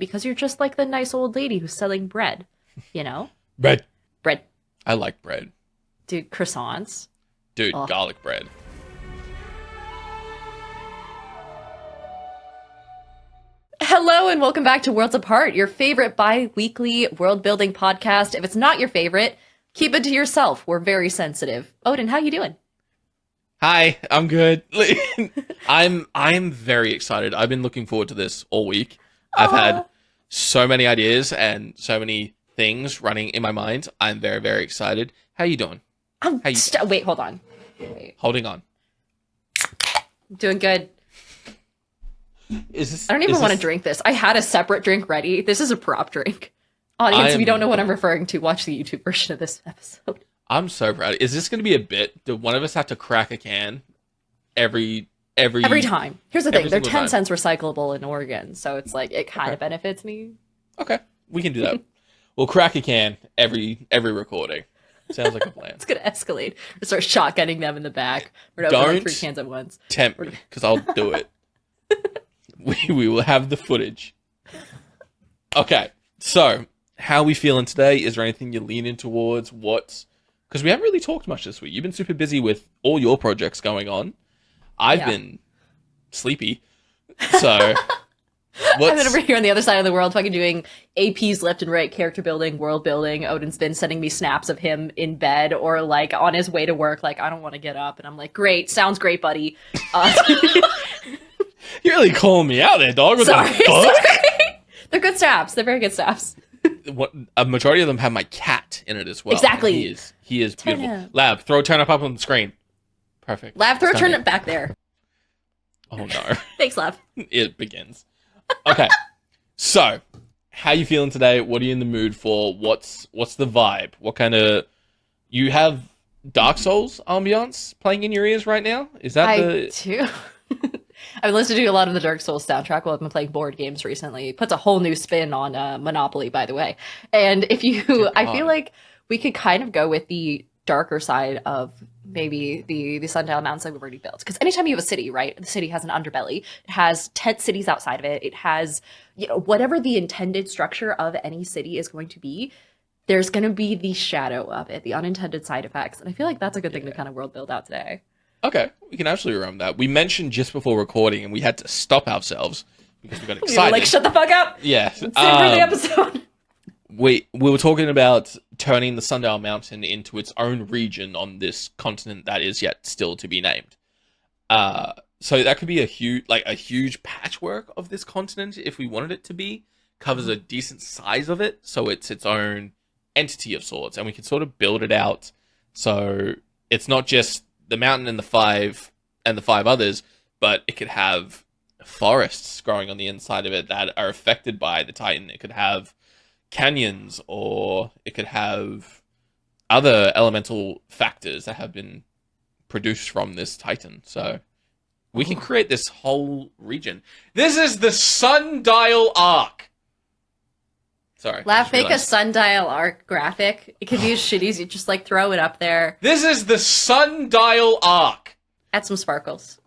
because you're just like the nice old lady who's selling bread, you know? Bread. Bread. I like bread. Dude, croissants. Dude, Oh. garlic bread. Hello and welcome back to Worlds Apart, your favorite bi-weekly world-building podcast. If it's not your favorite, keep it to yourself. We're very sensitive. Odin, how you doing? Hi, I'm good. I'm very excited. I've been looking forward to this all week. I've had Aw. so many ideas and so many things running in my mind. I'm very, very excited. How you doing? How you Wait, hold on. Wait. holding on? Doing good. Is this I don't even want to drink this. I had a separate drink ready. This is a prop drink. Audience, if you don't know what I'm referring to, watch the YouTube version of this episode. I'm so proud. Is this going to be a bit? Do one of us have to crack a can every Every time. Here's the thing. every They're single 10 time? cents recyclable in Oregon, so it's like it kind Okay. of benefits me. Okay, we can do that. We'll crack a can every recording. Sounds like a plan. It's gonna escalate. We start shotgunning them in the back. We're gonna open like Don't 3 cans at once. Tempt me, because I'll do it. We will have the footage. Okay, so how are we feeling today? Is there anything you're leaning towards? Because we haven't really talked much this week. You've been super busy with all your projects going on. I've Yeah. been sleepy. So I've been what's over here on the other side of the world fucking doing APs left and right, character building, world building. Odin's been sending me snaps of him in bed or like on his way to work, like, I don't want to get up. And I'm like, great, sounds great, buddy. You're really calling me out there, dog? What the Sorry, fuck? sorry. They're good snaps. They're very good snaps. A majority of them have my cat in it as well. Exactly. He is beautiful. Turnip. Lab, throw turn up on the screen. Perfect. Lav, throw a Stunning. turnip back there. Oh no. Thanks, Lav. It begins. Okay. So, how you feeling today? What are you in the mood for? What's the vibe? What kind of you have Dark Souls ambiance playing in your ears right now? Is that I do. I've been listening to a lot of the Dark Souls soundtrack while I've been playing board games recently. It puts a whole new spin on Monopoly, by the way. And if you, Dear I feel God. like we could kind of go with the darker side of maybe the Sundial Mountains that we've already built. Because anytime you have a city, right, the city has an underbelly. It has tent cities outside of it. It has, whatever the intended structure of any city is going to be, there's going to be the shadow of it, the unintended side effects. And I feel like that's a good thing to kind of world build out today. Okay, we can absolutely run that. We mentioned just before recording, and we had to stop ourselves because we got We were excited. like, shut the fuck up. Yeah. Save for the episode. We were talking about turning the Sundial Mountain into its own region on this continent that is yet still to be named. So that could be a huge patchwork of this continent if we wanted it to be. Covers a decent size of it, so it's its own entity of sorts, and we can sort of build it out. So it's not just the mountain and the five others, but it could have forests growing on the inside of it that are affected by the Titan. It could have canyons, or it could have other elemental factors that have been produced from this Titan. So we can create this whole region. This is the Sundial Arc. Sorry. I Laugh, just make a realized. sundial arc graphic. It could be as shitty as you just like throw it up there. This is the Sundial Arc. Add some sparkles.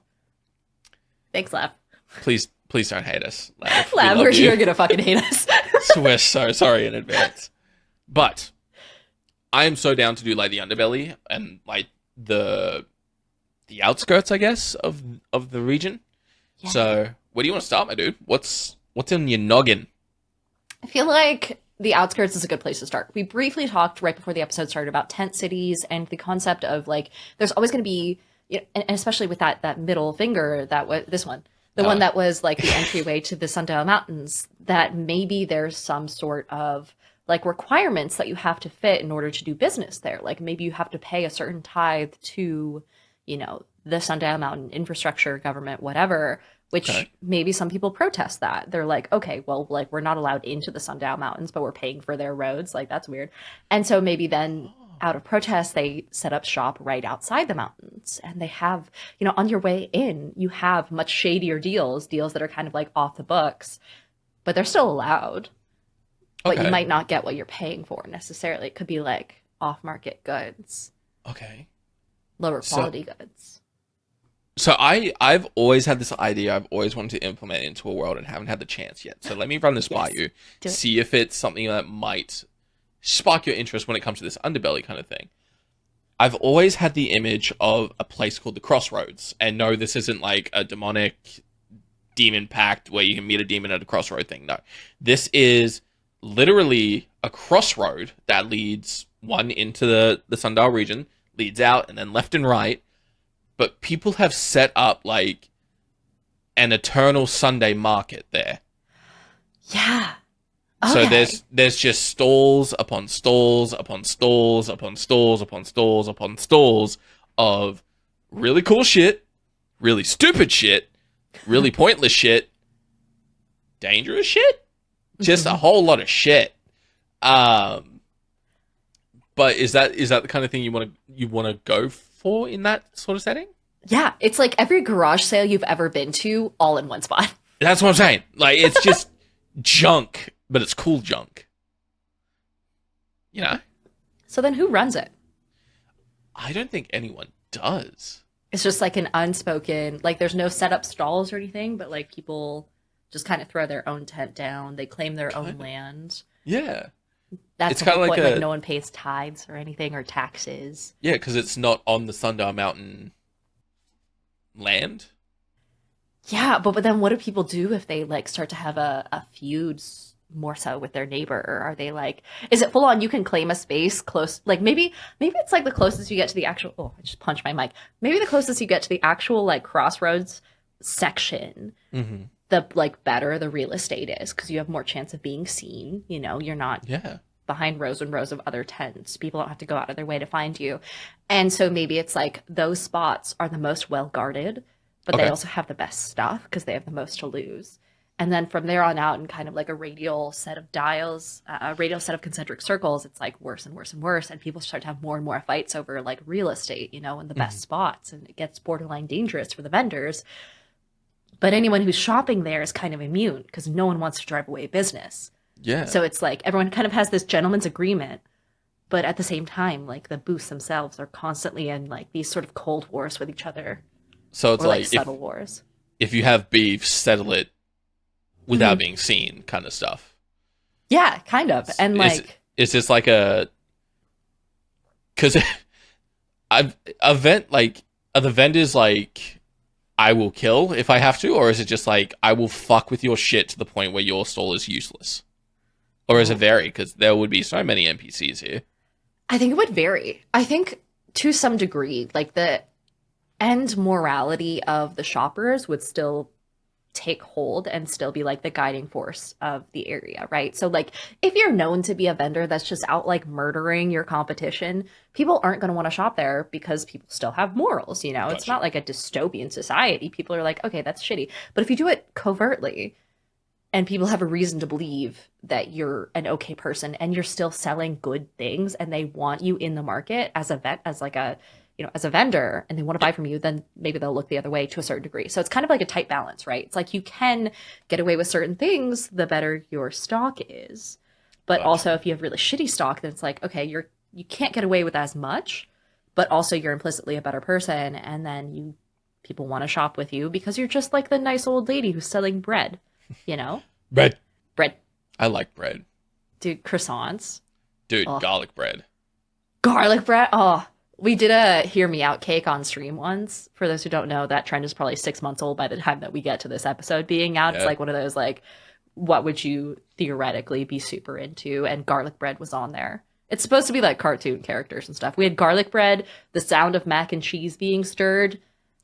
Thanks, Laugh. Please don't hate us. Lav. We Laugh, love we're you. you're gonna fucking hate us. So we're so sorry in advance. But I am so down to do like the underbelly and like the outskirts, I guess, of the region. Yeah. So where do you want to start, my dude? What's in your noggin? I feel like the outskirts is a good place to start. We briefly talked right before the episode started about tent cities and the concept of like there's always going to be, and especially with that middle finger that was this one, the one that was like the entryway to the Sundial Mountains, that maybe there's some sort of like requirements that you have to fit in order to do business there. Like maybe you have to pay a certain tithe to, the Sundial Mountain infrastructure, government, whatever, which maybe some people protest that. They're like, okay, well, like we're not allowed into the Sundial Mountains, but we're paying for their roads. Like that's weird. And so maybe then out of protest, they set up shop right outside the mountains, and they have, on your way in, you have much shadier deals that are kind of like off the books, but they're still allowed. But you might not get what you're paying for necessarily. It could be like off-market goods. Okay. Lower quality goods. So I've always had this idea. I've always wanted to implement it into a world and haven't had the chance yet. So let me run this by Yes. you, Do it. see if it's something that might spark your interest when it comes to this underbelly kind of thing. I've always had the image of a place called the Crossroads, and no, this isn't like a demonic demon pact where you can meet a demon at a crossroad thing. No, this is literally a crossroad that leads one into the Sundial region, leads out, and then left and right. But people have set up like an eternal Sunday market there. Yeah. So Okay. there's just stalls upon stalls upon stalls upon stalls upon stalls upon stalls of really cool shit, really stupid shit, really pointless shit, dangerous shit, just a Mhm. whole lot of shit. Um, but is that the kind of thing you want to go for in that sort of setting? Yeah, it's like every garage sale you've ever been to all in one spot. That's what I'm saying. Like it's just junk, but it's cool junk. You know? So then who runs it? I don't think anyone does. It's just like an unspoken, like there's no set up stalls or anything, but like people just kind of throw their own tent down. They claim their own Kind of. land. Yeah. That's It's the kind whole of like point. Like a no one pays tithes or anything or taxes. yeah, because it's not on the Sundial Mountain land. Yeah, but then what do people do if they like start to have a feud more so with their neighbor? Or are they like, is it full on you can claim a space close? Like maybe it's like the closest you get to the actual, oh, I just punched my mic. Maybe the closest you get to the actual like crossroads section, Mm-hmm. the like better the real estate is because you have more chance of being seen. You know, you're not Yeah, behind rows and rows of other tents. People don't have to go out of their way to find you. And so maybe it's like those spots are the most well guarded, but they okay. also have the best stuff because they have the most to lose. And then from there on out, in kind of like a radial set of dials, a radial set of concentric circles, it's like worse and worse and worse. And people start to have more and more fights over like real estate, you know, and the Mm-hmm. best spots. And it gets borderline dangerous for the vendors. But anyone who's shopping there is kind of immune because no one wants to drive away business. Yeah. So it's like everyone kind of has this gentleman's agreement, but at the same time, like the booths themselves are constantly in like these sort of cold wars with each other So it's or like like subtle wars. if you have beef, settle it without Hmm. being seen, kind of stuff. Yeah, kind of. And Is like, is this like a because I've a vent like are the vendors like I will kill if I have to, or is it just like I will fuck with your shit to the point where your stall is useless? Or is it oh, vary? Because there would be so many NPCs here. I think it would vary. I think to some degree, like the end morality of the shoppers would still take hold and still be like the guiding force of the area, right? So like if you're known to be a vendor that's just out like murdering your competition, people aren't going to want to shop there because people still have morals, you know? It's Gotcha. not like a dystopian society. People are like, okay, that's shitty. But if you do it covertly and people have a reason to believe that you're an okay person and you're still selling good things and they want you in the market as a vet as like a as a vendor and they want to Yeah. buy from you, then maybe they'll look the other way to a certain degree. So it's kind of like a tight balance, right? It's like you can get away with certain things the better your stock is. But Gotcha. also if you have really shitty stock, then it's like, okay, you can't get away with as much, but also you're implicitly a better person and then you people want to shop with you because you're just like the nice old lady who's selling bread, you know? Bread. Bread, I like bread. dude, croissants. Dude, Oh, garlic bread. garlic bread. Oh, we did a hear me out cake on stream once. For those who don't know, that trend is probably 6 months old by the time that we get to this episode being out. It's Yeah. like one of those like, what would you theoretically be super into? And garlic bread was on there. It's supposed to be like cartoon characters and stuff. We had garlic bread, the sound of mac and cheese being stirred,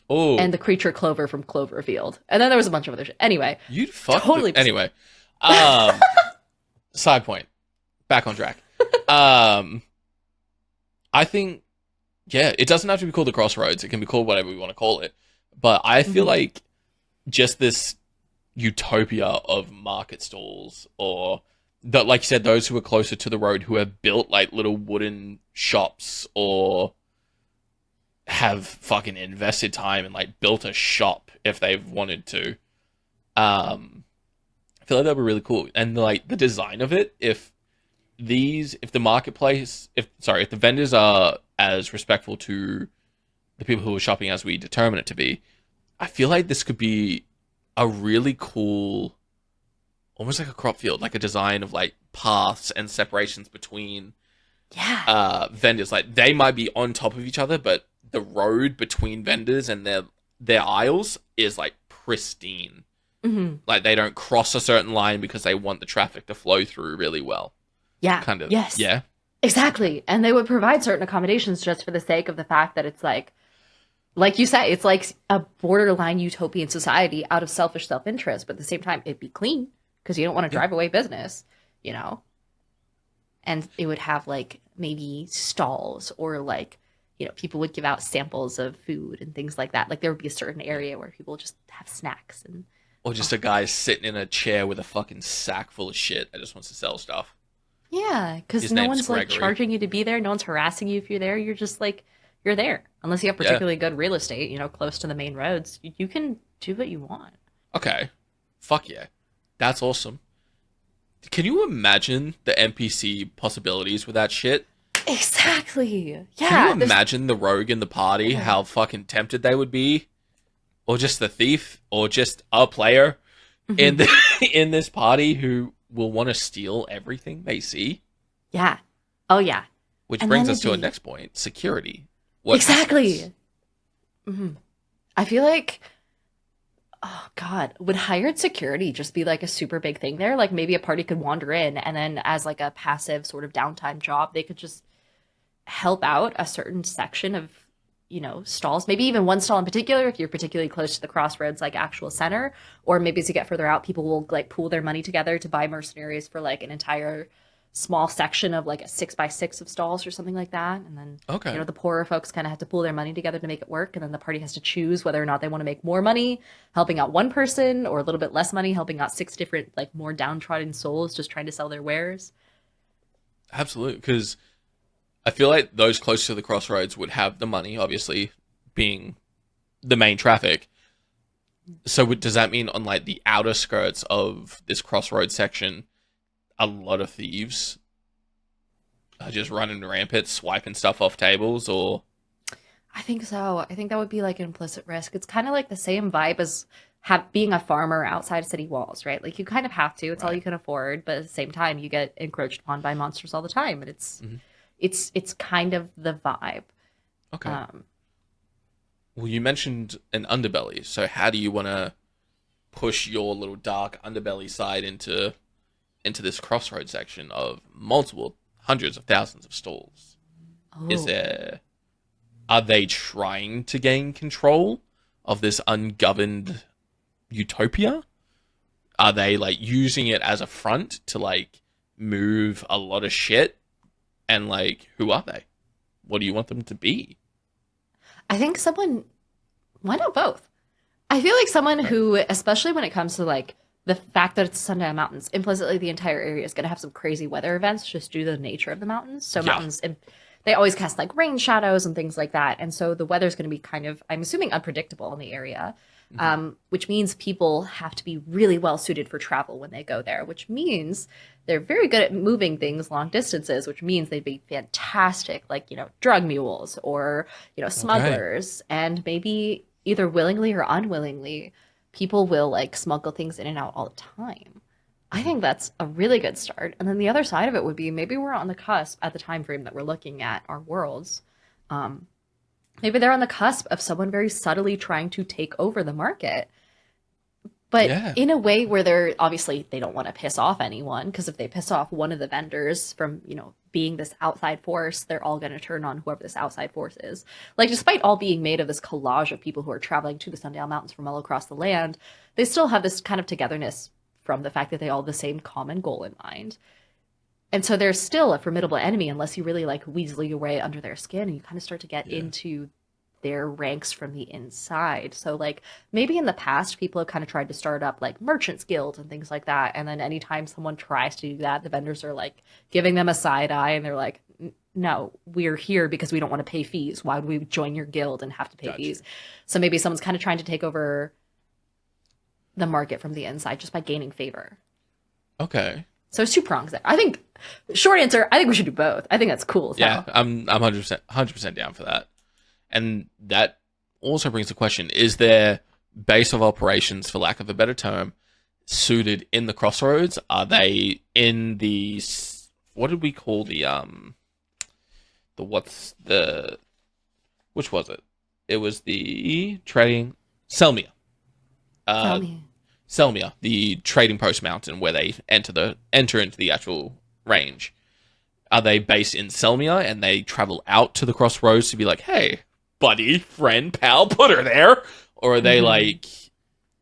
and Oh, the creature Clover from Cloverfield. And then there was a bunch of other shit. Anyway, you'd fuck totally. anyway. Um side point. Back on track. Um I think yeah, it doesn't have to be called the Crossroads. It can be called whatever we want to call it. But I feel Mhm. like just this utopia of market stalls or that like you said those who are closer to the road who have built like little wooden shops or have fucking invested time and like built a shop if they've wanted to. I feel like that would be really cool. And like the design of it, if the marketplace, if the vendors are as respectful to the people who are shopping as we determine it to be, I feel like this could be a really cool, almost like a crop field, like a design of like paths and separations between Yeah. vendors. Like they might be on top of each other, but the road between vendors and their aisles is like pristine. Hmm. Like they don't cross a certain line because they want the traffic to flow through really well. Yeah. Kind of. Yes. Yeah. Exactly. And they would provide certain accommodations just for the sake of the fact that it's like you say, it's like a borderline utopian society out of selfish self-interest, but at the same time, it'd be clean because you don't want to Yeah. drive away business, you know? And it would have like maybe stalls or like, people would give out samples of food and things like that. Like there would be a certain area where people just have snacks and Or just a guy sitting in a chair with a fucking sack full of shit that just wants to sell stuff. yeah, because His no name's one's like Gregory. charging you to be there. No one's harassing you if you're there. You're just like, you're there. Unless you have Yeah. particularly good real estate, close to the main roads, you can do what you want. Okay. Fuck yeah. That's awesome. Can you imagine the NPC possibilities with that shit? Exactly. Can Yeah. you imagine the rogue in the party, how fucking tempted they would be? Or just the thief, or just a player in Mhm. in this party who will want to steal everything they see? Yeah. Oh yeah. Which And brings then us to our it'd be next point, security. What exactly. happens? Hmm. I feel like, oh God, would hired security just be like a super big thing there? Like maybe a party could wander in and then as like a passive sort of downtime job, they could just help out a certain section of, stalls, maybe even one stall in particular, if you're particularly close to the crossroads, like actual center, or maybe as you get further out, people will like pool their money together to buy mercenaries for like an entire small section of like a 6x6 of stalls or something like that. And then, Okay. the poorer folks kind of have to pool their money together to make it work. And then the party has to choose whether or not they want to make more money helping out one person or a little bit less money helping out six different, like more downtrodden souls just trying to sell their wares. Absolutely. Because I feel like those close to the crossroads would have the money, obviously, being the main traffic. So does that mean on like the outer skirts of this crossroad section, a lot of thieves are just running rampant, swiping stuff off tables, or I think so. I think that would be like an implicit risk. It's kind of like the same vibe as being a farmer outside city walls, right? Like you kind of have to. It's all right? you can afford, but at the same time, you get encroached upon by monsters all the time, and it's Mhm. it's it's kind of the vibe. Okay. Um, Well, you mentioned an underbelly. So how do you want to push your little dark underbelly side into this crossroad section of multiple hundreds of thousands of stalls? Is oh, there Are they trying to gain control of this ungoverned utopia? Are they like using it as a front to like move a lot of shit? And like, who are they? What do you want them to be? I think someone. Why not both? I feel like someone Right. who, especially when it comes to like the fact that it's Sundown Mountains, implicitly the entire area is going to have some crazy weather events just due to the nature of the mountains. So Yeah. mountains, they always cast like rain shadows and things like that, and so the weather's going to be kind of, I'm assuming, unpredictable in the area, Mhm. which means people have to be really well suited for travel when they go there. Which means they're very good at moving things long distances, which means they'd be fantastic, like drug mules or Okay. smugglers, and maybe either willingly or unwillingly, people will like smuggle things in and out all the time. I Mhm. think that's a really good start. And then the other side of it would be maybe we're on the cusp at the time frame that we're looking at our worlds. Um, Maybe they're on the cusp of someone very subtly trying to take over the market, but Yeah. in a way where they're obviously they don't want to piss off anyone because if they piss off one of the vendors from being this outside force, they're all going to turn on whoever this outside force is. Like despite all being made of this collage of people who are traveling to the Sundown Mountains from all across the land, they still have this kind of togetherness from the fact that they all have the same common goal in mind. And so they're still a formidable enemy unless you really like weasel your way under their skin and you kind of start to get Yeah. into their ranks from the inside. So like maybe in the past people have kind of tried to start up like merchants guilds and things like that. And then anytime someone tries to do that, the vendors are like giving them a side eye and they're like, no, we're here because we don't want to pay fees. Why would we join your guild and have to pay Gotcha. fees? So maybe someone's kind of trying to take over the market from the inside just by gaining favor. Okay. So it's two prongs there. I think short answer, I think we should do both. I think that's cool as Yeah, hell. I'm 100% down for that. And that also brings the question, is there base of operations, for lack of a better term, suited in the crossroads? Are they in the, what did we call the what's the, which was it? It was the trading Selmia. Tell Uh, me. Selmia, the trading post mountain where they enter into the actual range. Are they based in Selmia and they travel out to the crossroads to be like, hey, buddy, friend, pal, put her there? Or are they Hmm. like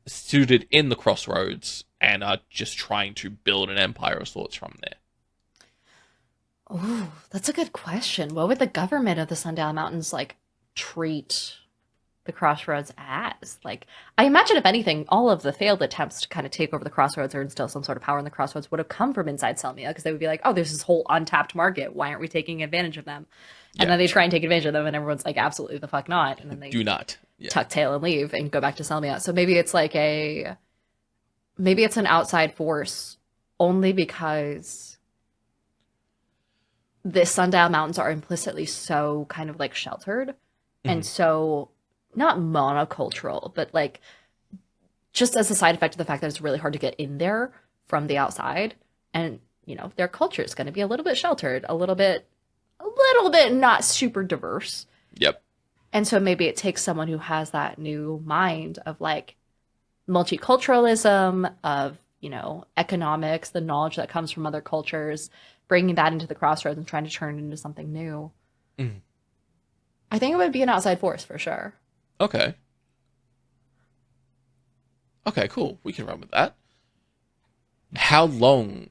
suited in the crossroads and are just trying to build an empire of sorts from there? Oh, that's a good question. What would the government of the Sundial Mountains like treat the crossroads as? Like, I imagine if anything, all of the failed attempts to kind of take over the crossroads or instill some sort of power in the crossroads would have come from inside Selmia because they would be like, oh, there's this whole untapped market. Why aren't we taking advantage of them? And Yeah, then they try and take advantage of them, and everyone's like, absolutely the fuck not. And then they do not. Yeah. tuck tail and leave and go back to Selmia. So maybe it's like maybe it's an outside force only because the Sundial Mountains are implicitly so kind of like sheltered and Mhm. so not monocultural, but like just as a side effect of the fact that it's really hard to get in there from the outside. And, their culture is going to be a little bit sheltered, a little bit not super diverse. Yep. And so maybe it takes someone who has that new mind of like multiculturalism, of, economics, the knowledge that comes from other cultures, bringing that into the crossroads and trying to turn it into something new. Mhm. I think it would be an outside force for sure. Okay. Okay, cool. We can run with that. How long?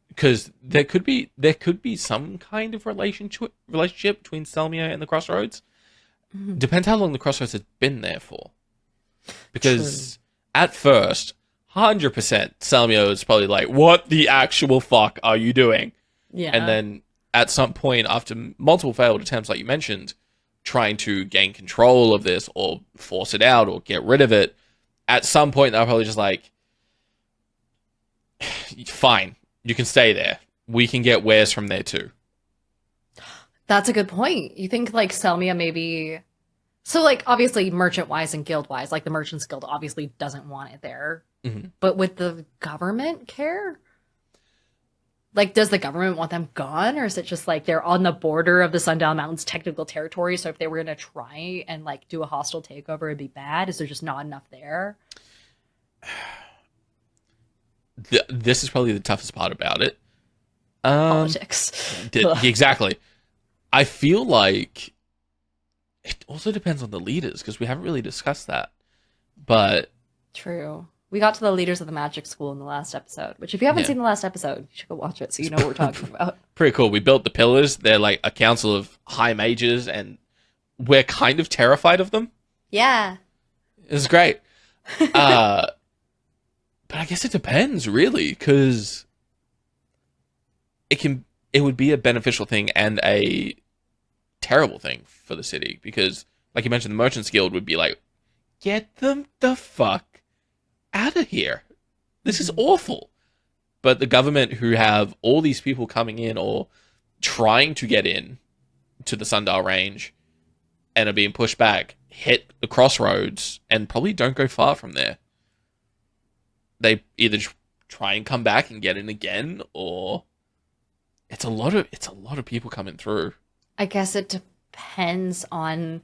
Because there could be some kind of relationship between Selmia and the Crossroads. Mhm. Depends how long the Crossroads has been there for. True. Because at first, 100% Selmia is probably like, "What the actual fuck are you doing?" And Yeah. then at some point, after multiple failed attempts, like you mentioned, trying to gain control of this or force it out or get rid of it, at some point they're probably just like, fine, you can stay there. We can get wares from there too. That's a good point. You think like Selmia maybe so like obviously merchant wise and guild wise, like the Merchants Guild obviously doesn't want it there. Hmm. But would the government care? Like, does the government want them gone, or is it just like they're on the border of the Sundial Mountains technical territory? So if they were gonna try and like do a hostile takeover, it'd be bad. Is there just not enough there? This is probably the toughest part about it. Um, Politics. Ugh, exactly. I feel like it also depends on the leaders because we haven't really discussed that. But true. We got to the leaders of the magic school in the last episode, which if you haven't yeah, seen the last episode, you should go watch it so you it's know what we're talking about. pretty cool. We built the pillars. They're like a council of high mages, and we're kind of terrified of them. Yeah. It's great. Uh, but I guess it depends, really, because it would be a beneficial thing and a terrible thing for the city because, like you mentioned, the Merchants Guild would be like, get them the fuck out of here. This is Mhm. awful. But the government, who have all these people coming in or trying to get in to the Sundial Range and are being pushed back, hit the crossroads and probably don't go far from there. They either try and come back and get in again, or it's a lot of people coming through. I guess it depends on.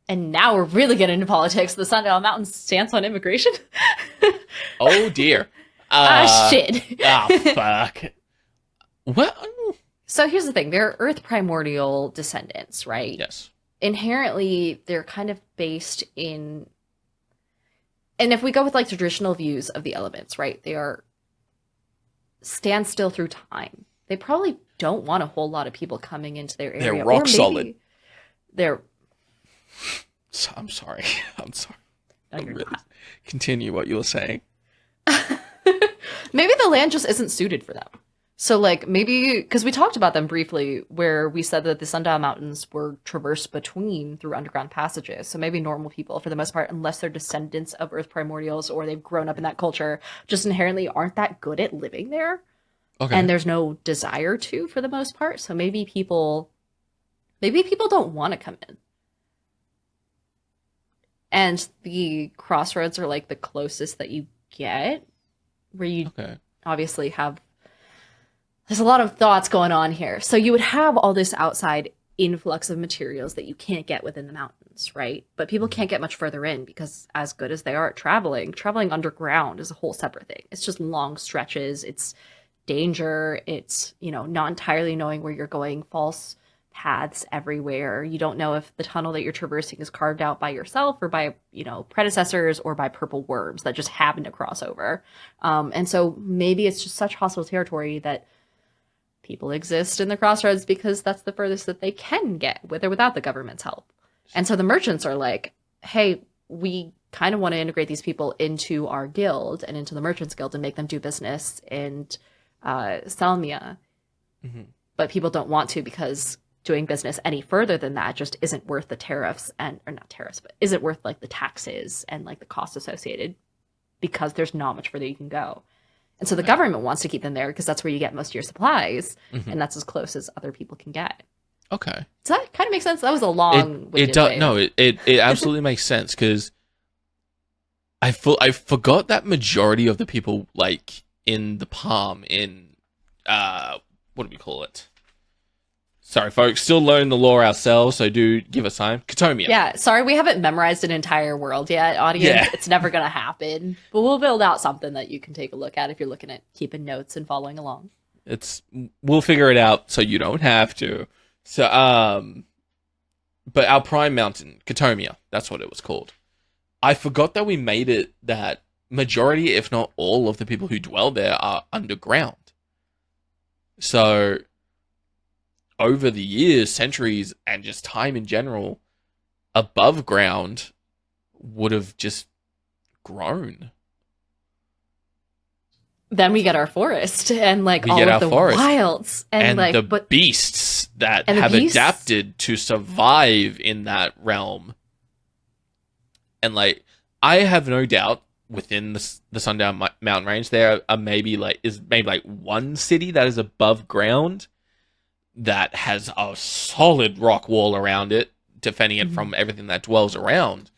And now we're really getting into politics. The Sundial Mountains stance on immigration. Oh dear. Shit. Fuck. Well, So here's the thing: they're Earth primordial descendants, right? yes. Inherently, they're kind of based in. And if we go with like traditional views of the elements, right? They are stand still through time. They probably don't want a whole lot of people coming into their They're area, or rock maybe solid. they're. I'm sorry. I'm sorry. No, you're Really. not. Continue what you were saying. Maybe the land just isn't suited for them. So, like, maybe because we talked about them briefly, where we said that the Sundial Mountains were traversed between through underground passages. So maybe normal people, for the most part, unless they're descendants of Earth primordials or they've grown up in that culture, just inherently aren't that good at living there, Okay. and there's no desire to, for the most part. So maybe people don't want to come in. And the crossroads are like the closest that you get, where you Okay. obviously have, there's a lot of thoughts going on here. So you would have all this outside influx of materials that you can't get within the mountains, right? But people can't get much further in because as good as they are at traveling underground is a whole separate thing. It's just long stretches, it's danger, it's, not entirely knowing where you're going, false paths everywhere. You don't know if the tunnel that you're traversing is carved out by yourself or by, predecessors or by purple worms that just happen to cross over. And so maybe it's just such hostile territory that people exist in the crossroads because that's the furthest that they can get with or without the government's help. And so the merchants are like, hey, we kind of want to integrate these people into our guild and into the merchants guild and make them do business in Salmia. Mm-hmm. But people don't want to because doing business any further than that just isn't worth the tariffs or not tariffs, but isn't worth like the taxes and like the costs associated because there's not much further you can go. And so the government wants to keep them there because that's where you get most of your supplies, and that's as close as other people can get. Okay. So that kind of makes sense. That was a long. It does. No, it absolutely makes sense because I forgot that majority of the people like in the Palm in what do we call it? Sorry, folks, still learning the lore ourselves, so do give us time. Katomia. Yeah, sorry, we haven't memorized an entire world yet, audience. Yeah. It's never going to happen. But we'll build out something that you can take a look at if you're looking at keeping notes and following along. We'll figure it out so you don't have to. So, but our prime mountain, Katomia, that's what it was called. I forgot that we made it that majority, if not all, of the people who dwell there are underground. So over the years, centuries, and just time in general, above ground would have just grown. Then we get our forest and like all of the wilds and like the beasts that have adapted to survive in that realm. And like, I have no doubt within the Sundown Mountain Range, there are maybe like one city that is above ground that has a solid rock wall around it, defending it from everything that dwells around.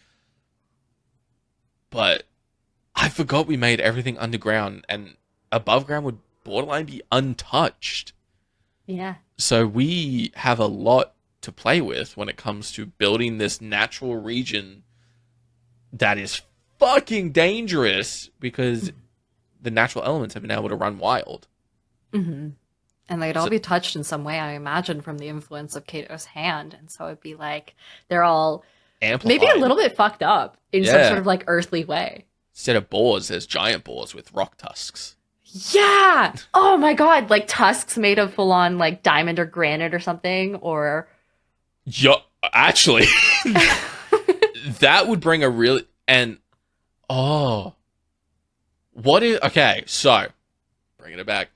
But I forgot we made everything underground, and above ground would borderline be untouched. Yeah. So we have a lot to play with when it comes to building this natural region that is fucking dangerous because the natural elements have been able to run wild. Mm-hmm. And they'd all be touched in some way, I imagine, from the influence of Cato's hand. And so it'd be like they're all amplified. Maybe a little bit fucked up in some sort of like earthly way. Instead of boars, there's giant boars with rock tusks. Yeah! Oh my god, like tusks made of full-on like diamond or granite or something, or... Yeah, actually, that would bring a really... And, okay, so, bringing it back.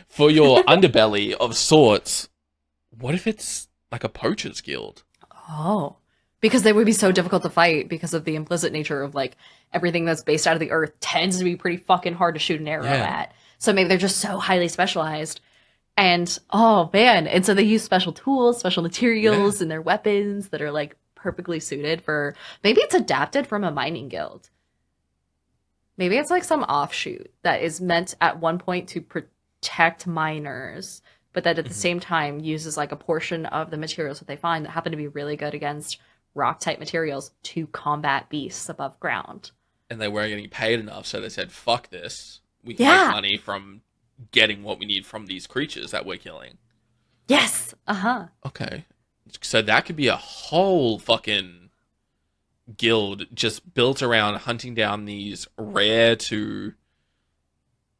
For your underbelly of sorts, what if it's like a poacher's guild? Oh, because they would be so difficult to fight because of the implicit nature of like everything that's based out of the earth tends to be pretty fucking hard to shoot an arrow at. So maybe they're just so highly specialized. And oh man, and so they use special tools, special materials in their weapons that are like perfectly suited for, maybe it's adapted from a mining guild. Maybe it's like some offshoot that is meant at one point to protect miners, but that at the same time uses like a portion of the materials that they find that happen to be really good against rock type materials to combat beasts above ground. And they weren't getting paid enough, so they said, fuck this. We can make money from getting what we need from these creatures that we're killing. Yes. Uh-huh. Okay. So that could be a whole fucking guild just built around hunting down these rare to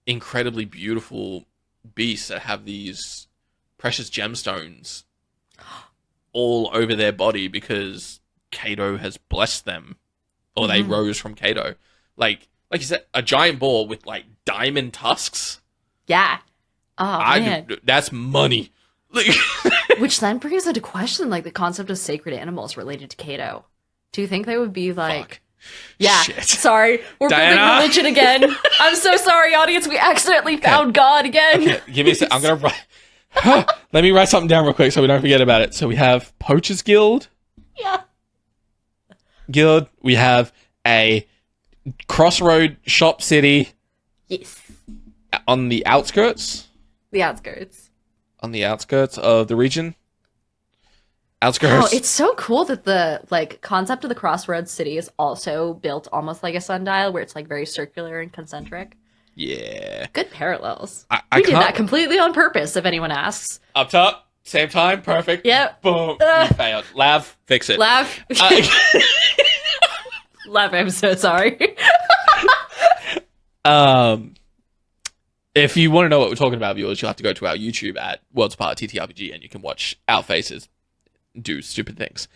incredibly beautiful beasts that have these precious gemstones all over their body because Cato has blessed them, or they rose from Cato. Like you said, a giant boar with like diamond tusks. Yeah. Oh man, that's money. Which then brings into question like the concept of sacred animals related to Cato. Do you think they would be like? Fuck. Yeah. Shit. Sorry, we're Diana? building religion again. I'm so sorry, audience. We accidentally found God again. Okay, give me a sec. I'm gonna write. Let me write something down real quick so we don't forget about it. So we have Poachers Guild. Yeah. Guild. We have a crossroad shop city Yes. on the outskirts. The outskirts. On the outskirts of the region. Oh, Outskirts. it's so cool that the like concept of the crossroads city is also built almost like a sundial, where it's like very circular and concentric. Yeah. Good parallels. I We did can't- that completely on purpose, if anyone asks. Up top, same time, perfect. Yep. Boom. We failed. Lav, fix it. Laugh. Laugh, I'm so sorry. If you want to know what we're talking about, viewers, you'll have to go to our YouTube at Worlds Apart TTRPG, and you can watch our faces do stupid things.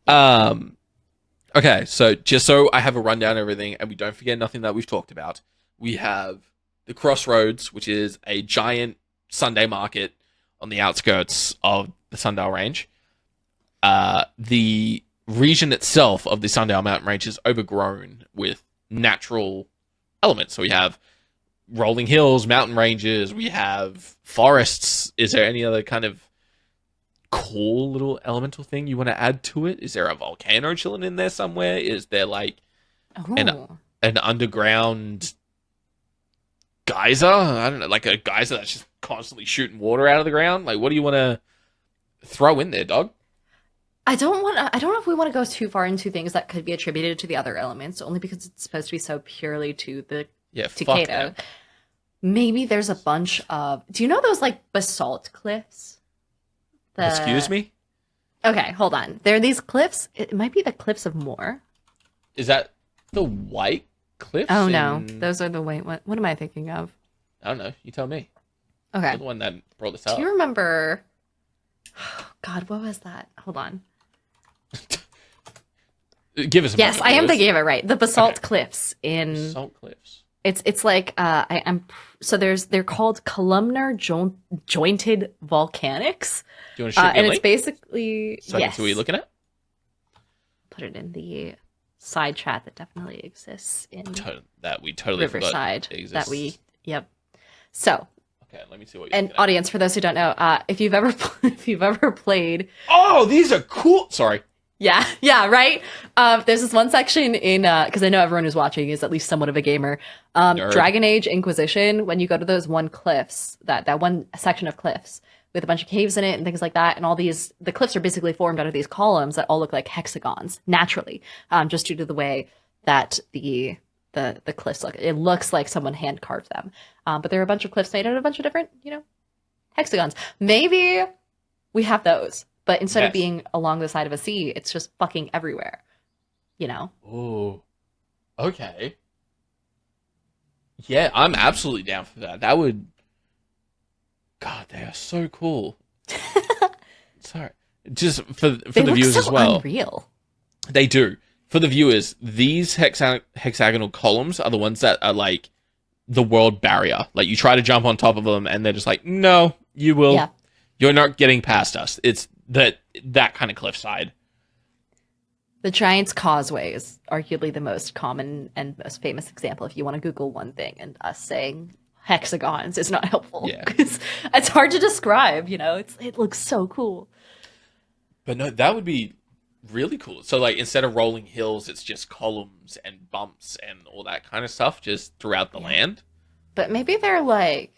Okay, so just so I have a rundown of everything, and we don't forget nothing that we've talked about, we have the Crossroads, which is a giant Sunday market on the outskirts of the Sundial Range. The region itself of the Sundial Mountain Range is overgrown with natural elements. So we have rolling hills, mountain ranges, we have forests. Is there any other kind of cool little elemental thing you want to add to it? Is there a volcano chilling in there somewhere? Is there like Oh. an underground geyser? I don't know, like a geyser that's just constantly shooting water out of the ground? Like, what do you want to throw in there, dog? I don't know if we want to go too far into things that could be attributed to the other elements, only because it's supposed to be so purely to the Yeah, to fuck Kato. them. Maybe there's a bunch of. Do you know those like basalt cliffs? Excuse me? Okay, hold on. There are these cliffs. It might be the cliffs of Moor. Is that the white cliffs? Oh no, in- those are the white. What am I thinking of? I don't know. You tell me. Okay. You're the one that brought this Do up. you remember? God, what was that? Hold on. Give us a Yes, moment, I am viewers. thinking of it right. The basalt Okay. cliffs in Salt cliffs. it's like so they're called columnar jointed volcanics, Do you want to shoot me and a it's link basically so I can yes. see what you're looking at? Put it in the side chat that definitely exists in That we totally Riverside. forgot exists. That we yep. So Okay, let me see what you're and looking at. audience, for those who don't know, if you've ever played. Oh, these are cool. Sorry. Yeah, right. There's this one section in because I know everyone who's watching is at least somewhat of a gamer. Nerd. Dragon Age Inquisition. When you go to those one cliffs, that one section of cliffs with a bunch of caves in it and things like that, and all these the cliffs are basically formed out of these columns that all look like hexagons naturally, just due to the way that the cliffs look. It looks like someone hand carved them. But there are a bunch of cliffs made out of a bunch of different hexagons. Maybe we have those. But instead Yes. of being along the side of a sea, it's just fucking everywhere. Oh, okay. Yeah, I'm absolutely down for that. That would. God, they are so cool. Sorry, just for They the look viewers so as well. unreal. They do. For the viewers, these hexagonal columns are the ones that are like the world barrier. Like you try to jump on top of them, and they're just like, no, you will. Yeah. You're not getting past us. It's that kind of cliffside. The Giant's Causeway is arguably the most common and most famous example. If you want to Google one thing, and us saying hexagons is not helpful. Yeah. Because it's hard to describe. It looks so cool. But no, that would be really cool. So like instead of rolling hills, it's just columns and bumps and all that kind of stuff just throughout the land. But maybe they're like,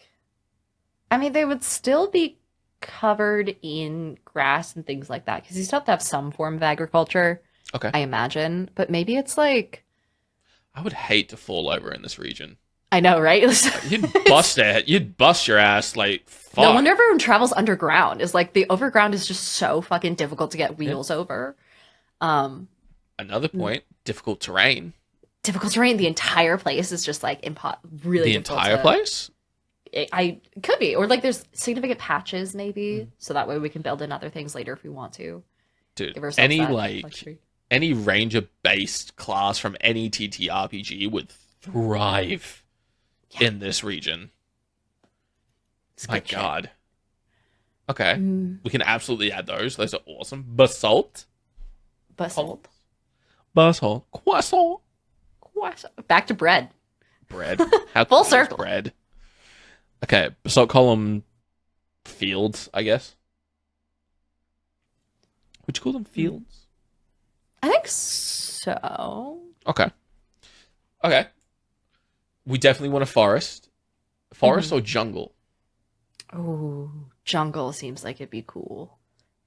I mean, they would still be covered in grass and things like that because you still have to have some form of agriculture. Okay. I imagine, but maybe it's like I would hate to fall over in this region. I know, right? You'd bust your ass like fuck. No wonder everyone travels underground. Is like the overground is just so fucking difficult to get wheels over. Another point, difficult terrain. Difficult terrain. The entire place is just like really The difficult entire place? I could be, or like there's significant patches maybe, so that way we can build in other things later if we want to. Dude, Give ourselves any that like luxury. any ranger based class from any TTRPG would thrive in this region. It's My good shit. god. Okay. Mm, We can absolutely add those. Those are awesome. Basalt. basalt. Basalt. Croissant. Back to bread. Bread. How Full cool is circle. bread. Okay. Basalt column fields, I guess. Would you call them fields? I think so. Okay. Okay. We definitely want a forest. Forest or jungle? Oh, jungle seems like it'd be cool.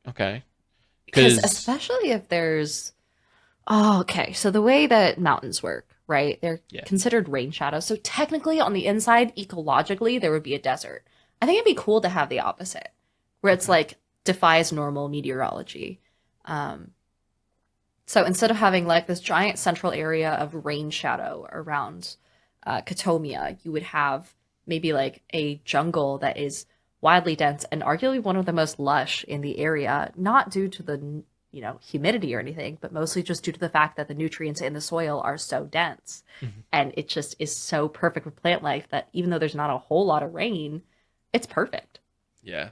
Okay. Because Because especially if there's oh, okay. So the way that mountains work, right? They're yeah. considered rain shadows. So technically on the inside, ecologically, there would be a desert. I think it'd be cool to have the opposite, where it's Okay. like defies normal meteorology. Um, so instead of having like this giant central area of rain shadow around Katomia, you would have maybe like a jungle that is wildly dense and arguably one of the most lush in the area, not due to the humidity or anything, but mostly just due to the fact that the nutrients in the soil are so dense. Mhm. And it just is so perfect for plant life that even though there's not a whole lot of rain, it's perfect. Yeah.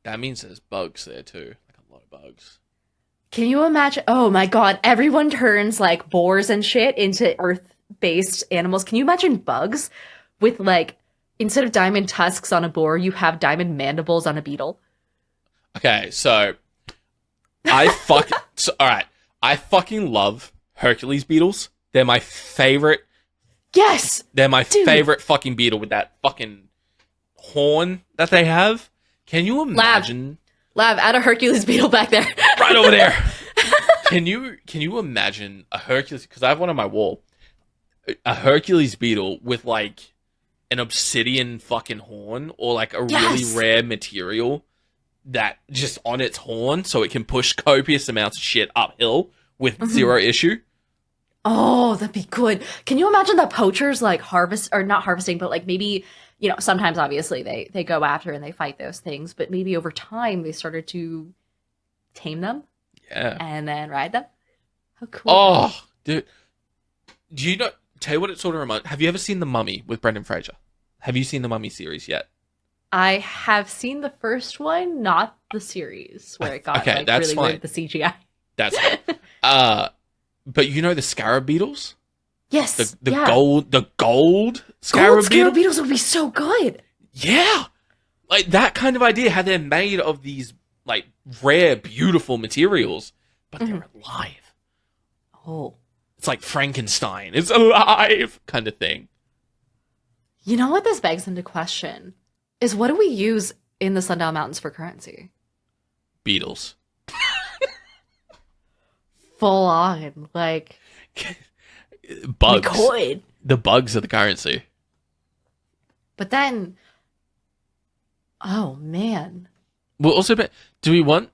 That means there's bugs there too. Like a lot of bugs. Can you imagine? Oh my God, everyone turns like boars and shit into earth-based animals. Can you imagine bugs with like, instead of diamond tusks on a boar, you have diamond mandibles on a beetle? Okay, so all right. I fucking love Hercules beetles. They're my favorite. Yes, They're my dude. favorite fucking beetle with that fucking horn that they have. Can you Lav, imagine? Lav, add a Hercules beetle back there. Right over there. Can you imagine a Hercules? Because I have one on my wall. A Hercules beetle with like an obsidian fucking horn or like a really Yes. rare material that just on its horn so it can push copious amounts of shit uphill with Mhm. zero issue. Oh, that'd be good. Can you imagine the poachers like harvest or not harvesting, but like maybe, sometimes obviously they go after and they fight those things, but maybe over time they started to tame them Yeah. and then ride them. How cool would that be? Oh, dude. Do you know? Tell you what it sort of reminds. Have you ever seen The Mummy with Brendan Fraser? Have you seen the Mummy series yet? I have seen the first one, not the series where it got Okay, like that's really weird fine. with the CGI. That's fine. Uh, but you know the scarab beetles, the Yes, the yeah. gold Gold scarab scarab beetle. beetles would be so good. Yeah, like that kind of idea. How they're made of these like rare, beautiful materials, but Mhm. they're alive. Oh, It's like Frankenstein is alive kind of thing. you know what this begs into question is what do we use in the Sundial Mountains for currency? Beetles. Full on, like we Bugs. could, The bugs are the currency. but then, oh man, Well, also, but do we want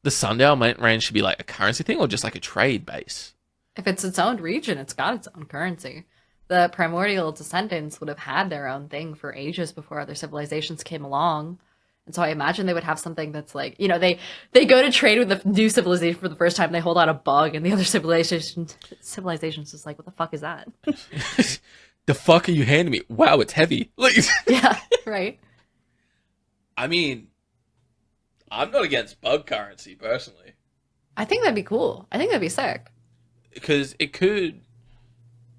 the Sundial Mountain Range to be like a currency thing or just like a trade base? if it's its own region, it's got its own currency. The primordial descendants would have had their own thing for ages before other civilizations came along. And so I imagine they would have something that's like, they go to trade with the new civilization for the first time, they hold out a bug, and the other civilizations is like, what the fuck is that? The fuck are you handing me? Wow, it's heavy. Like, Yeah, right. I mean, I'm not against bug currency personally I think that'd be cool. I think that'd be sick. because it could,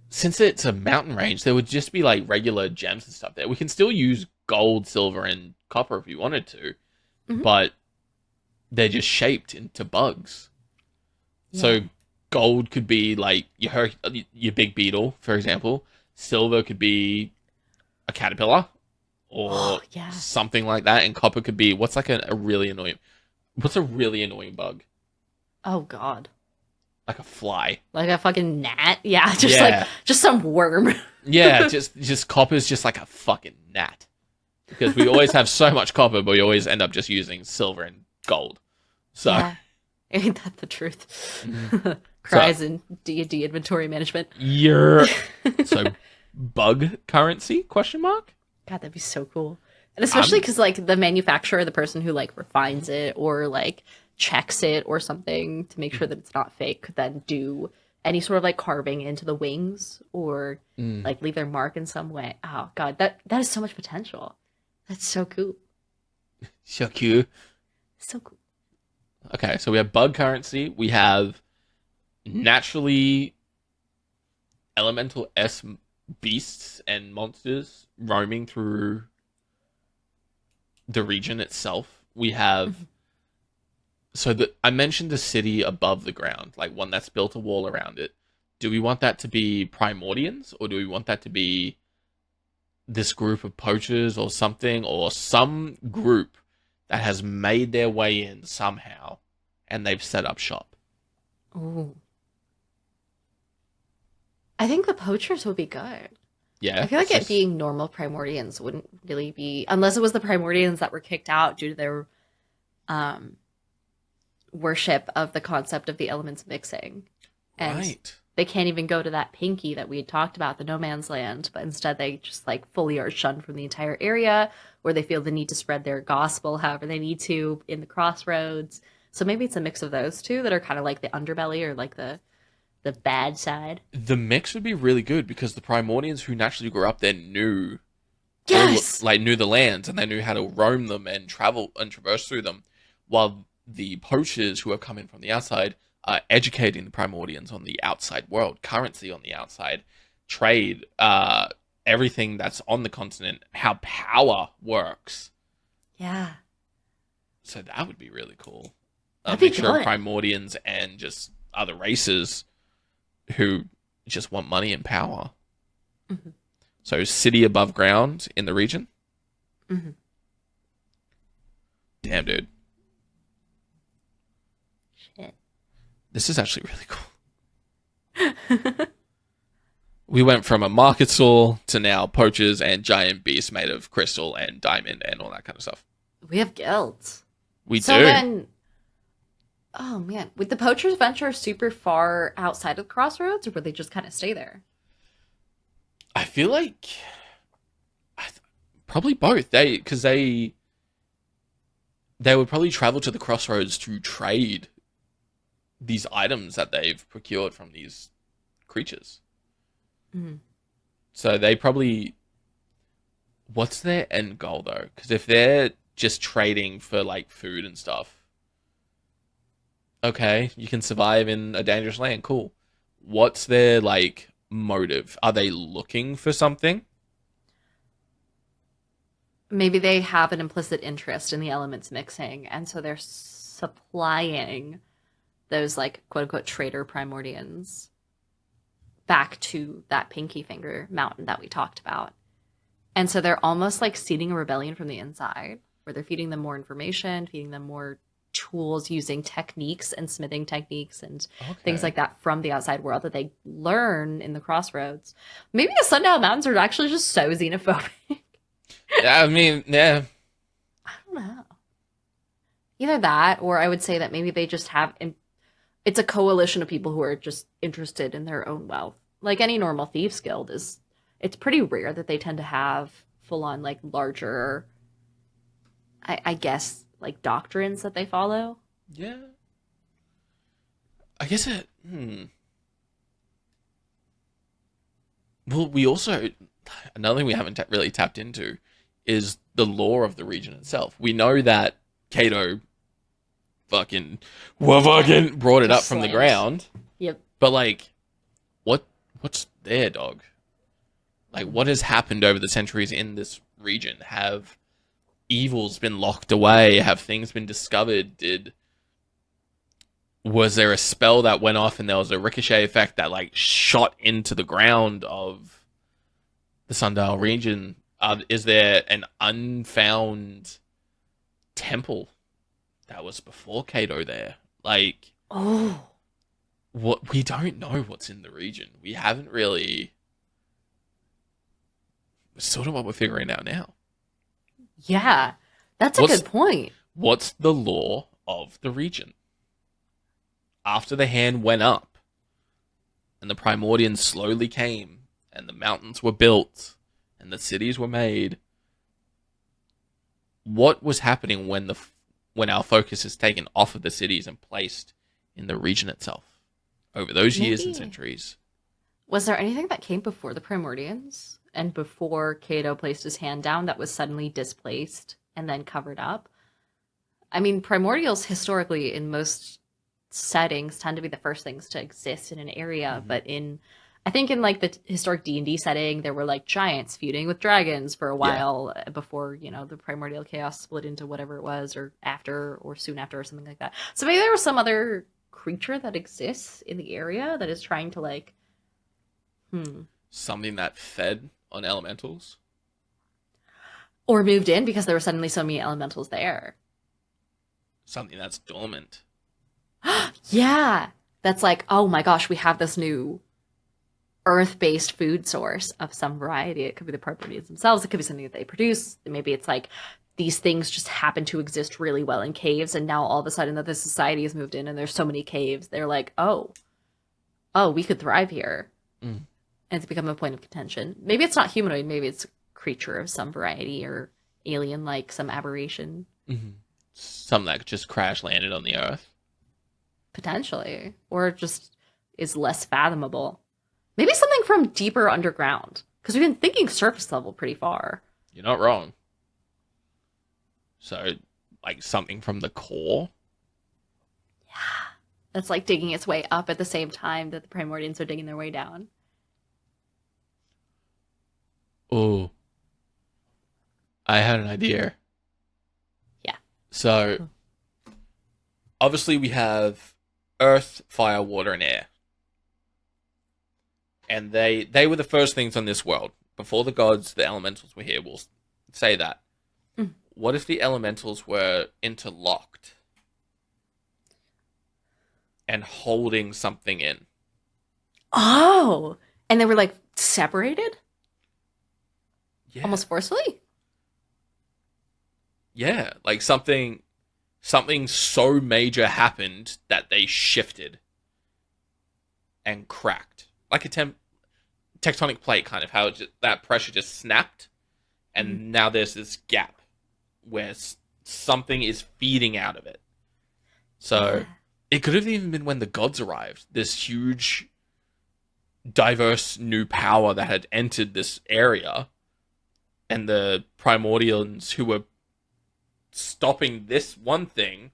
since it's a mountain range, there would just be like regular gems and stuff there. We can still use gold, silver, and copper if we wanted to, Hmm. but they're just shaped into bugs. Yeah. So gold could be like your big beetle, for example. Silver could be a caterpillar or Oh, yeah. something like that, and copper could be what's like a really annoying. What's a really annoying bug? Oh, God. Like a fly. Like a fucking gnat? Yeah, Yeah, just some worm. yeah. Just copper's just like a fucking gnat because we always have so much copper, but we always end up just using silver and gold. So Yeah. Ain't that the truth? Mhm. Cries in D&D inventory management. you're so bug currency question mark. God, that'd be so cool. And especially I'm because, like, the manufacturer, the person who, like, refines it or, like, checks it or something to make sure that it's not fake could then do any sort of, like, carving into the wings or, mm, like, leave their mark in some way. Oh, God, that is so much potential. That's so cool. so cute. So cool. Okay, so we have bug currency. We have naturally elemental S beasts and monsters roaming through the region itself. We have So that I mentioned the city above the ground, like one that's built a wall around it. Do we want that to be Primordians, or do we want that to be this group of poachers or something, or some group that has made their way in somehow and they've set up shop? Ooh. I think the poachers would be good. I Yeah, feel like it's it just being normal Primordians wouldn't really be, unless it was the Primordians that were kicked out due to their um, worship of the concept of the elements mixing. And right. they can't even go to that pinky that we had talked about, the no man's land, but instead they just like fully are shunned from the entire area, where they feel the need to spread their gospel however they need to in the crossroads. So maybe it's a mix of those two that are kind of like the underbelly or like the bad side. The mix would be really good because the Primordians who naturally grew up there knew Yes. knew the lands and they knew how to roam them and travel and traverse through them, while the poachers who have come in from the outside are educating the Primordians on the outside world, currency on the outside, trade, everything that's on the continent, how power works. Yeah. So that would be really cool. A That'd be mixture of good. Primordians and just other races who just want money and power. Hmm. So city above ground in the region. Hmm. Damn, dude. Shit. This is actually really cool. We went from a market stall to now poachers and giant beasts made of crystal and diamond and all that kind of stuff. We have guilds. We So do. then, oh man, would the poachers venture super far outside of the crossroads, or would they just kind of stay there? I feel like probably both. They would probably travel to the crossroads to trade these items that they've procured from these creatures. Mm. So they probably, what's their end goal though? Because if they're just trading for like food and stuff, okay, you can survive in a dangerous land. Cool. What's their like motive? Are they looking for something? Maybe they have an implicit interest in the elements mixing, and so they're supplying those like quote unquote traitor primordians back to that pinky finger mountain that we talked about. And so they're almost like seeding a rebellion from the inside, where they're feeding them more information, feeding them more tools, using techniques and smithing techniques and things Okay. like that from the outside world that they learn in the crossroads. Maybe the Sundial Mountains are actually just so xenophobic. Yeah, I mean, yeah. I don't know. Either that, or I would say that maybe they just have, it's a coalition of people who are just interested in their own wealth. Like any normal thieves guild is, it's pretty rare that they tend to have full on like larger, I guess, like doctrines that they follow. Yeah. I guess it. Hmm. Well, we also another thing we haven't really tapped into is the lore of the region itself. We know that Kato fucking fucking brought it up Just from the slams. ground, Yep. but like, what what's there, dog? Like, what has happened over the centuries in this region? Have evils been locked away? Have things been discovered? Did Was there a spell that went off and there was a ricochet effect that like shot into the ground of the Sundial region? Is there an unfound temple that was before Kato there? Like, Oh, what we don't know what's in the region. We haven't really. Sort of what we're figuring out now. yeah. That's a What's good point. what's the lore of the region? After the hand went up and the Primordians slowly came and the mountains were built and the cities were made, what was happening when our focus is taken off of the cities and placed in the region itself over those years and Maybe. centuries? Was there anything that came before the Primordians and before Cato placed his hand down that was suddenly displaced and then covered up? I mean, primordials historically in most settings tend to be the first things to exist in an area, Mm-hmm. but in I think in like the historic D&D setting, there were like giants feuding with dragons for a Yeah. while before, the primordial chaos split into whatever it was, or after, or soon after, or something like that. So maybe there was some other creature that exists in the area that is trying to like, hmm, Something that fed on elementals. or moved in because there were suddenly so many elementals there. Something that's dormant. Yeah, that's like, oh my gosh, we have this new earth-based food source of some variety. It could be the primordials themselves. It could be something that they produce. Maybe it's like these things just happen to exist really well in caves, and now all of a sudden that the society has moved in and there's so many caves, they're like, oh, we could thrive here, Mm. and it's become a point of contention. Maybe it's not humanoid. Maybe it's a creature of some variety or alien-like, some aberration, Mm-hmm. Something that just crash landed on the earth. potentially, or just is less fathomable. Maybe something from deeper underground, because we've been thinking surface level pretty far. You're not wrong. So, like something from the core. That's like digging its way up at the same time that the primordials are digging their way down. Oh, I had an idea. Yeah. So, obviously, we have earth, fire, water, and air. And they were the first things on this world. Before the gods, the elementals were here. We'll say that. Mm. What if the elementals were interlocked and holding something in? Oh, and they were like separated Yeah. almost forcefully. Yeah, like something so major happened that they shifted and cracked. Like a tectonic plate kind of how that pressure just snapped and now there's this gap where something is feeding out of it. So Yeah. it could have even been when the gods arrived, this huge diverse new power that had entered this area, and the primordials who were stopping this one thing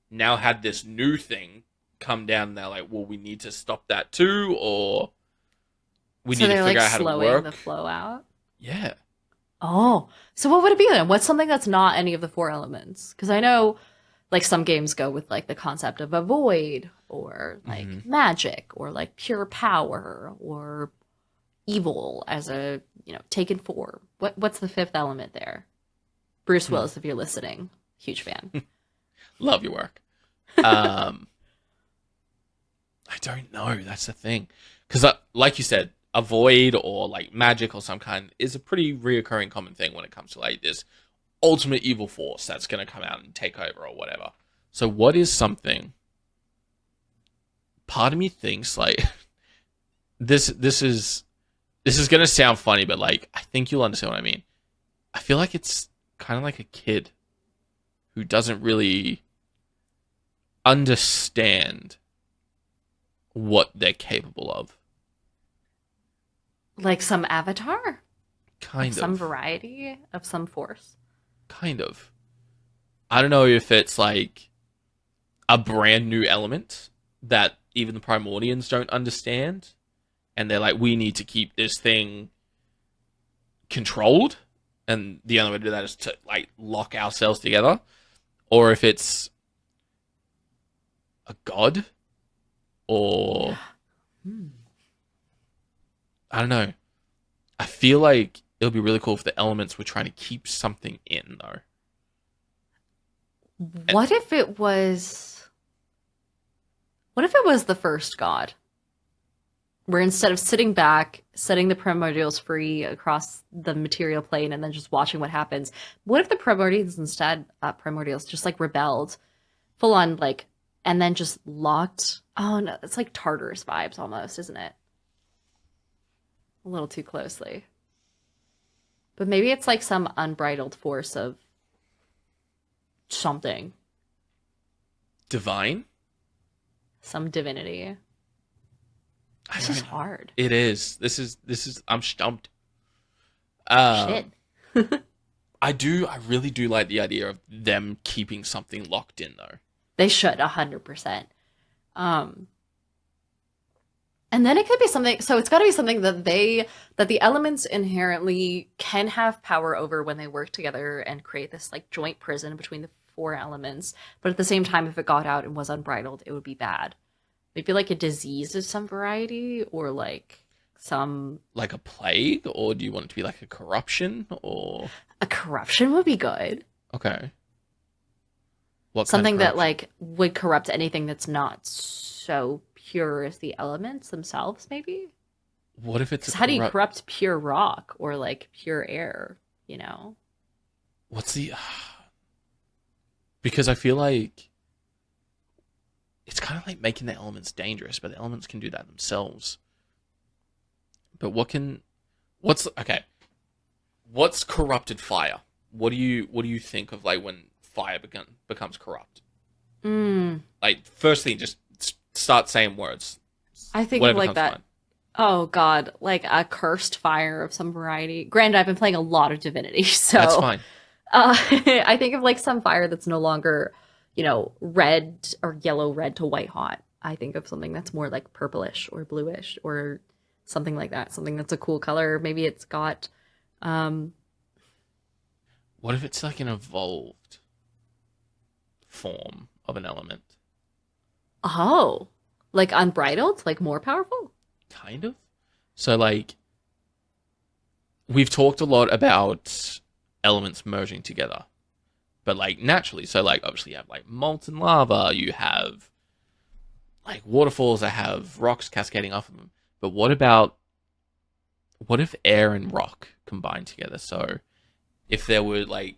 now had this new thing come down, and they're like, well, we need to stop that too, or we So need to they're figure like out how to slowing work. the flow out. Yeah. Oh, so what would it be then? What's something that's not any of the four elements? Because I know, like some games go with like the concept of a void, or like Hmm. magic, or like pure power, or evil as a taken form. What's the fifth element there? Bruce Willis, if you're listening, huge fan. Love your work. Um, I don't know. That's the thing. Because, like you said, a void or like magic or some kind is a pretty reoccurring common thing when it comes to like this ultimate evil force that's going to come out and take over or whatever. So, what is something? Part of me thinks like this is going to sound funny, but like I think you'll understand what I mean. I feel like it's kind of like a kid who doesn't really understand what they're capable of. Like some avatar Kind of some of. variety of some force. Kind of. I don't know if it's like a brand new element that even the primordians don't understand. And they're like, we need to keep this thing controlled. And the only way to do that is to like lock ourselves together. Or if it's a god or I don't know. I feel like it would be really cool if the elements were trying to keep something in though. What if it was? What if it was the first god? Where instead of sitting back, setting the primordials free across the material plane, and then just watching what happens, what if the primordials just like rebelled, full on like, and then just locked? Oh no, it's like Tartarus vibes almost, isn't it? A little too closely. But maybe it's like some unbridled force of something, Divine? some divinity. I This don't is know. hard. It is. This is I'm stumped. Um, Shit. I really do like the idea of them keeping something locked in though. They should 100%. Um, And then it could be something, so it's got to be something that the elements inherently can have power over when they work together and create this like joint prison between the four elements. But at the same time, if it got out and was unbridled, it would be bad. Maybe like a disease of some variety or like some. Like a plague, or do you want it to be like a corruption, or A corruption would be good. okay? What Something kind of that like would corrupt anything that's not so pure as the elements themselves, maybe? What if it's Because a how do you corrupt pure rock or like pure air, you know? What's the? Because I feel like it's kind of like making the elements dangerous, but the elements can do that themselves. But what's okay? What's corrupted fire? What do you think of like when fire becomes corrupt? Like first thing, just start saying words. I think of Whatever like comes to that. mind. Oh God, like a cursed fire of some variety. Granted, I've been playing a lot of Divinity, That's so fine. I think of like some fire that's no longer, red or yellow red to white hot. I think of something that's more like purplish or bluish or something like that. Something that's a cool color. Maybe it's got, um, What if it's like an evolved form of an element? oh, like unbridled, like more powerful. Kind of. So like we've talked a lot about elements merging together, but like naturally. So like obviously you have like molten lava, you have like waterfalls that have rocks cascading off of them. But what if air and rock combined together? So if there were like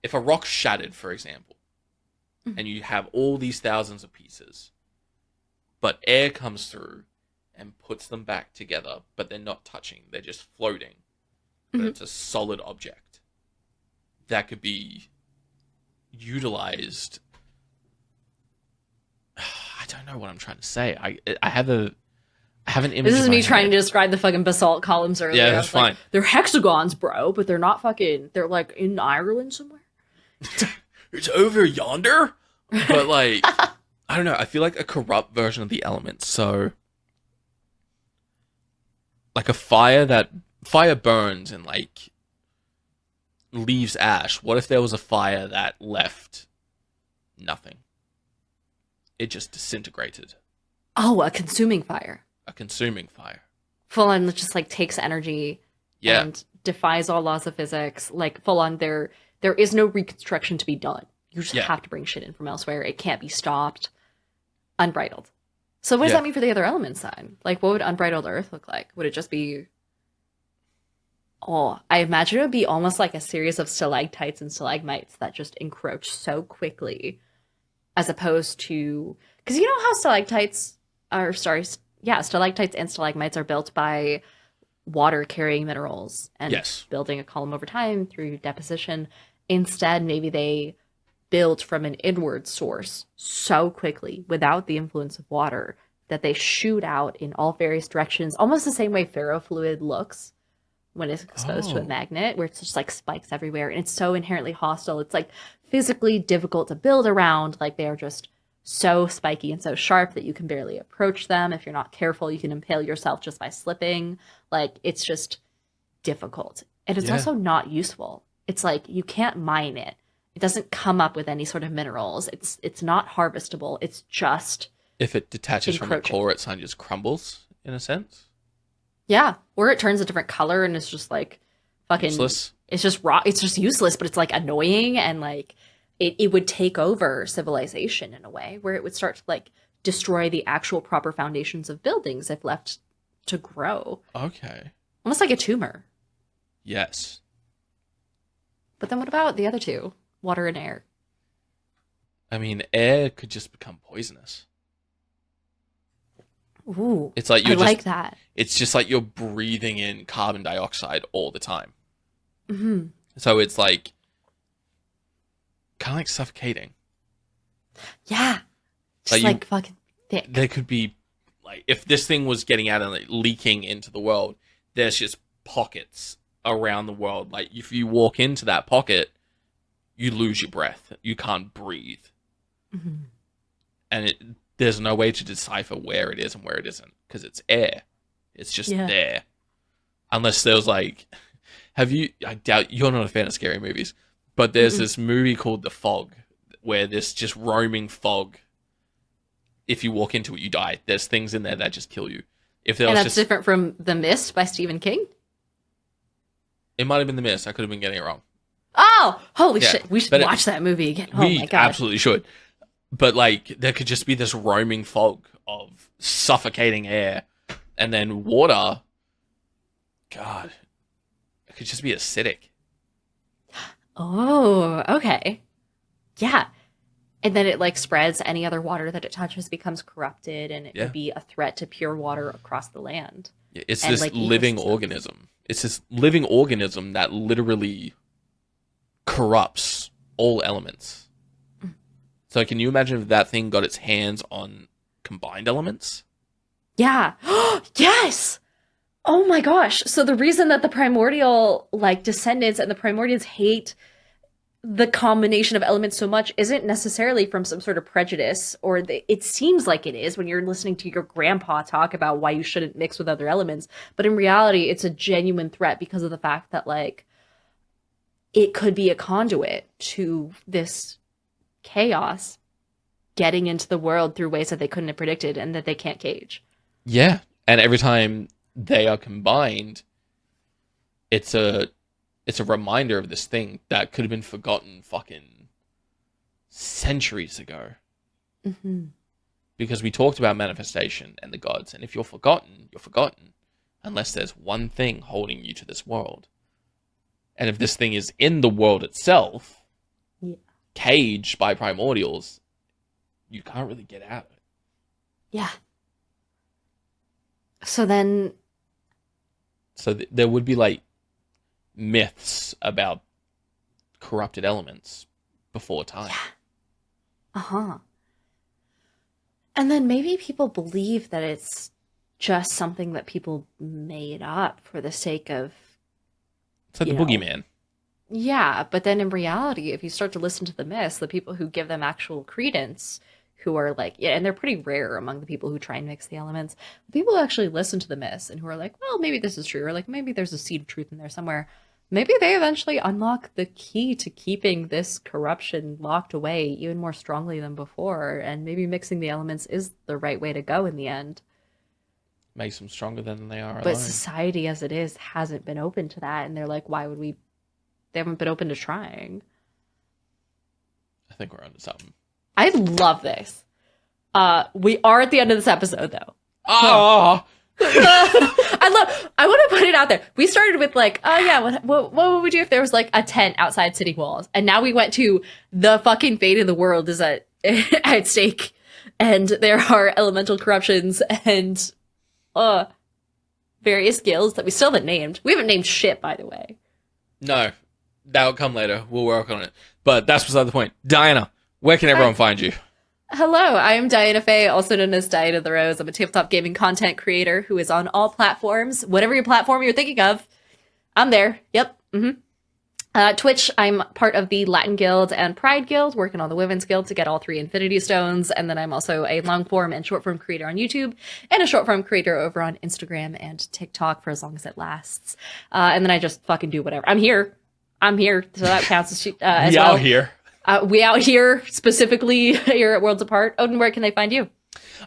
if a rock shattered, for example, and you have all these thousands of pieces, but air comes through and puts them back together, but they're not touching, they're just floating. But it's a solid object that could be utilized. I don't know what I'm trying to say. I have an image. This is in my me trying head. to describe the fucking basalt columns earlier. Yeah, I that's was like, fine. they're hexagons, bro, but they're not fucking. They're like in Ireland somewhere. It's over yonder. But like, I don't know. I feel like a corrupt version of the elements. So, like a fire burns and like leaves ash. What if there was a fire that left nothing? It just disintegrated. Oh, a consuming fire. A consuming fire. Full on, just like takes energy Yeah. and defies all laws of physics. Like full on, there is no reconstruction to be done. You just Yeah. have to bring shit in from elsewhere. It can't be stopped. Unbridled. So what does Yeah. that mean for the other elements then? Like, what would unbridled earth look like? Would it just be? Oh, I imagine it would be almost like a series of stalactites and stalagmites that just encroach so quickly, as opposed to, because you know how stalactites are, sorry, yeah, stalactites and stalagmites are built by water carrying minerals and Yes. building a column over time through deposition. Instead, maybe they build from an inward source so quickly without the influence of water that they shoot out in all various directions, almost the same way ferrofluid looks when it's exposed to a Oh. magnet, where it's just like spikes everywhere and it's so inherently hostile. It's like physically difficult to build around. Like they are just so spiky and so sharp that you can barely approach them. If you're not careful, you can impale yourself just by slipping. Like it's just difficult. And it's Yeah. also not useful. It's like you can't mine it. It doesn't come up with any sort of minerals. It's not harvestable. It's just If it detaches from the encroaching. core, it kind of just crumbles in a sense. yeah, or it turns a different color and it's just like fucking Useless. it's just raw. It's just useless, but it's like annoying and like it would take over civilization in a way where it would start to like destroy the actual proper foundations of buildings if left to grow. Okay. Almost like a tumor. Yes. But then what about the other two? Water and air. I mean, air could just become poisonous. Ooh. It's like I you're just, like that. it's just like you're breathing in carbon dioxide all the time. Hmm. So it's like kind of like suffocating. Yeah. Just Like, you- like fucking thick. There could be like if this thing was getting out and like, leaking into the world, there's just pockets around the world. Like if you walk into that pocket, you lose your breath. You can't breathe. Mhm. And there's no way to decipher where it is and where it isn't because it's air. It's just there. Unless there was like, I doubt you're not a fan of scary movies, but there's this movie called The Fog where there's just roaming fog. If you walk into it, you die. There's things in there that just kill you. If there and was that's different from The Mist by Stephen King? It might have been The Mist. I could have been getting it wrong. Oh, holy shit. We should watch that movie again. Oh my god. Absolutely should. But like, there could just be this roaming fog of suffocating air. And then water, God, it could just be acidic. Oh, okay. Yeah. And then it like spreads. Any other water that it touches becomes corrupted, and it would be a threat to pure water across the land. Yeah, it's this like, living organism. It's this living organism that literally corrupts all elements. So can you imagine if that thing got its hands on combined elements? Yeah. Yes. Oh my gosh. So the reason that the primordial like descendants and the primordials hate the combination of elements so much isn't necessarily from some sort of prejudice, or it seems like it is when you're listening to your grandpa talk about why you shouldn't mix with other elements. But in reality, it's a genuine threat because of the fact that like it could be a conduit to this chaos getting into the world through ways that they couldn't have predicted and that they can't cage. Yeah. And every time they are combined, it's a reminder of this thing that could have been forgotten fucking centuries ago. Mm-hmm. Because we talked about manifestation and the gods, and if you're forgotten, you're forgotten. Unless there's one thing holding you to this world. And if this thing is in the world itself, caged by primordials, you can't really get out of it. Yeah. So then... So there would be, like, myths about corrupted elements before time. Yeah. Uh-huh. And then maybe people believe that it's just something that people made up for the sake of... It's like the boogeyman. Yeah, but then in reality, if you start to listen to the myths, the people who give them actual credence, who are like, and they're pretty rare among the people who try and mix the elements, the people who actually listen to the myths and who are like, well, maybe this is true, or like, maybe there's a seed of truth in there somewhere. Maybe they eventually unlock the key to keeping this corruption locked away even more strongly than before, and maybe mixing the elements is the right way to go in the end. Makes them stronger than they are alone. But society as it is hasn't been open to that, and they're like, why would we? They haven't been open to trying. I think we're onto something. I love this. We are at the end of this episode, though. Oh! I want to put it out there. We started with like, oh yeah, what would we do if there was like a tent outside city walls? And now we went to the fucking fate of the world is at stake. And there are elemental corruptions and various guilds that we still haven't named. We haven't named shit, by the way. No. That'll come later. We'll work on it. But that's beside the point. Diana, where can everyone find you? Hello, I am Diana Faye, also known as Diana the Rose. I'm a tabletop gaming content creator who is on all platforms. Whatever your platform you're thinking of, I'm there. Yep. Twitch, I'm part of the Latin Guild and Pride Guild, working on the Women's Guild to get all 3 Infinity Stones. And then I'm also a long form and short form creator on YouTube and a short form creator over on Instagram and TikTok for as long as it lasts. And then I just fucking do whatever. I'm here. So that counts as well. Out here. We out here, specifically here at Worlds Apart. Odin, where can they find you?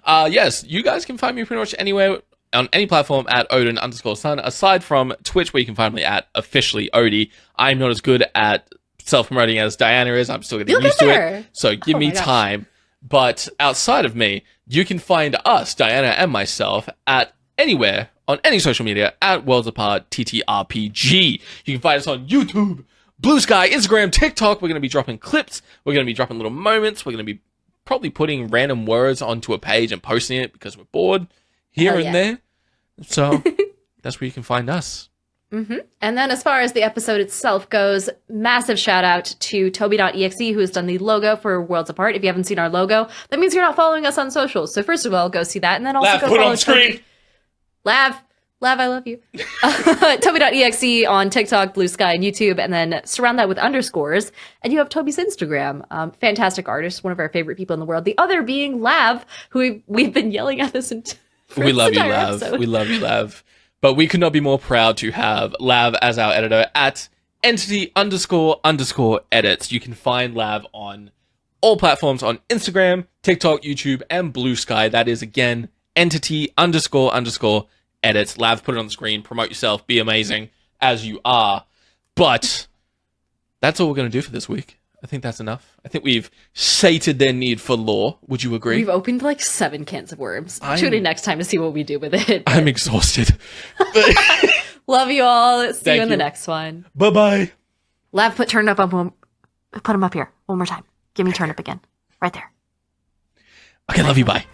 Yes, you guys can find me pretty much anywhere on any platform at Odin_Sun, aside from Twitch, where you can find me at officially Odie. I'm not as good at self-promoting as Diana is. I'm still getting used to it. So give me time. But outside of me, you can find us, Diana and myself, at anywhere on any social media at Worlds Apart TTRPG. You can find us on YouTube, Blue Sky, Instagram, TikTok. We're going to be dropping clips. We're going to be dropping little moments. We're going to be probably putting random words onto a page and posting it because we're bored here and there. So that's where you can find us. And then as far as the episode itself goes, massive shout out to Toby.exe, who has done the logo for Worlds Apart. If you haven't seen our logo, that means you're not following us on socials. So first of all, go see that. And then also go follow on screen. Lav, Lav, I love you. Toby.exe on TikTok, Blue Sky, and YouTube, and then surround that with underscores. And you have Toby's Instagram. Fantastic artist, one of our favorite people in the world. The other being Lav, who we've been yelling at this we love you, Lav. Episode. We love you, Lav. But we could not be more proud to have Lav as our editor at entity__edits. You can find Lav on all platforms on Instagram, TikTok, YouTube, and Blue Sky. That is, again, entity__edits. Lav, put it on the screen, promote yourself, be amazing as you are. But that's all we're going to do for this week. I think that's enough. I think we've sated their need for lore. Would you agree? We've opened like 7 cans of worms. Tune in next time to see what we do with it. I'm exhausted. Love you all. See you in the next one. Bye-bye. Lav, put him up here. One more time. Give me turn up again. Right there. Okay, love you. Bye.